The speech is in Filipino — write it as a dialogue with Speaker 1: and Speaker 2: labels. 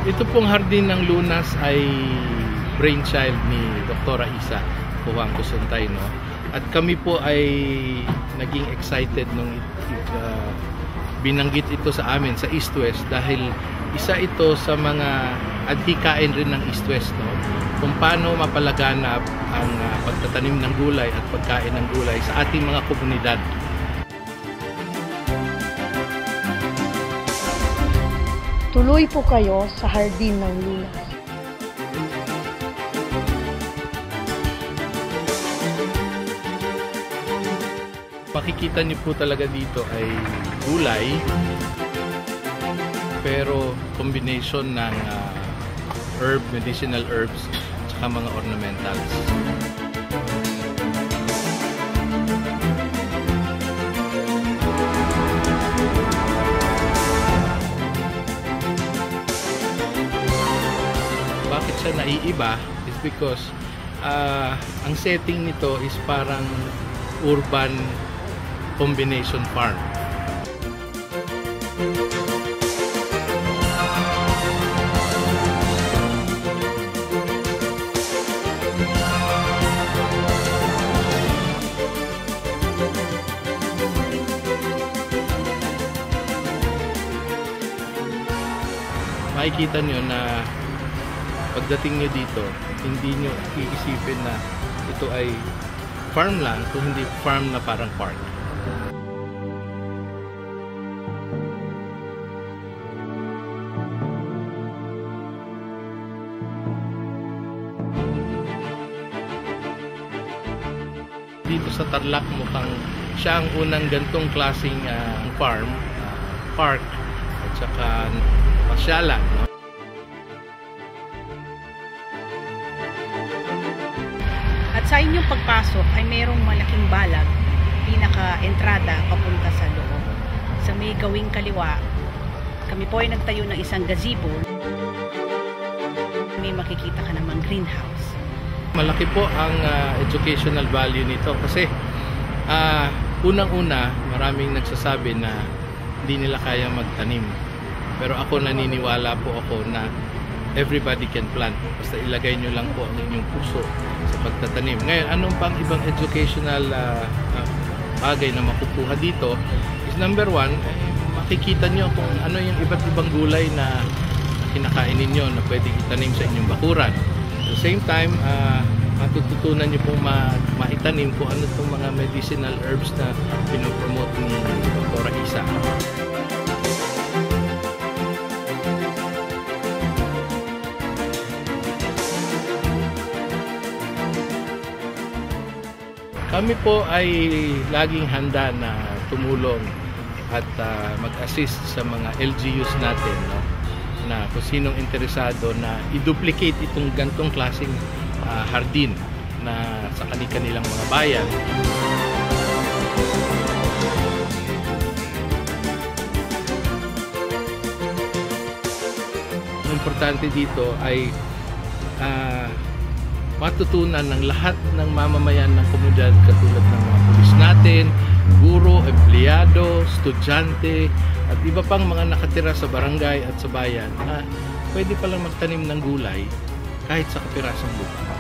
Speaker 1: Ito pong hardin ng Lunas ay brainchild ni Dr. Isa Juanco Suntay, no? At kami po ay naging excited nung binanggit ito sa amin sa East West dahil isa ito sa mga adhikain rin ng East West, no? Kung paano mapalaganap ang pagtatanim ng gulay at pagkain ng gulay sa ating mga komunidad.
Speaker 2: Tuloy po kayo sa hardin ng Lunas.
Speaker 1: Makikita niyo po talaga dito ay gulay, pero combination ng medicinal herbs, at mga ornamentals. Bakit siya naiiba is because ang setting nito is parang urban combination farm. Makikita nyo na pagdating nyo dito, hindi nyo iisipin na ito ay farm lang, kung hindi farm na parang park. Dito sa Tarlac mukhang siya ang unang gantong klaseng farm, park, at saka pasyalan, no?
Speaker 3: At sa inyong pagpasok ay mayroong malaking balag, pinaka-entrada papunta sa loob. Sa may gawing kaliwa, kami po ay nagtayo ng isang gazebo. May makikita ka namang greenhouse.
Speaker 1: Malaki po ang educational value nito kasi unang-una maraming nagsasabi na hindi nila kaya magtanim. Pero ako naniniwala po ako na everybody can plant. Basta ilagay nyo lang po ang inyong puso sa pagtatanim. Ngayon, anong pang ibang educational bagay na makukuha dito is number one, makikita nyo kung ano yung iba't ibang gulay na kinakain ninyo na pwedeng itanim sa inyong bakuran. At the same time, matututunan nyo pong maitanim kung ano itong mga medicinal herbs na pinopromote ni Dr. Isa. Kami po ay laging handa na tumulong at mag-assist sa mga LGUs natin, no? Na kung sinong interesado na i-duplicate itong gantong klaseng hardin na sa kanilang mga bayan. Ang importante dito ay matutunan ng lahat ng mamamayan ng komunidad katulad ng mga pulis natin, guro, empleyado, estudyante, at iba pang mga nakatira sa barangay at sa bayan na pwede palang magtanim ng gulay kahit sa kapirasong lupa.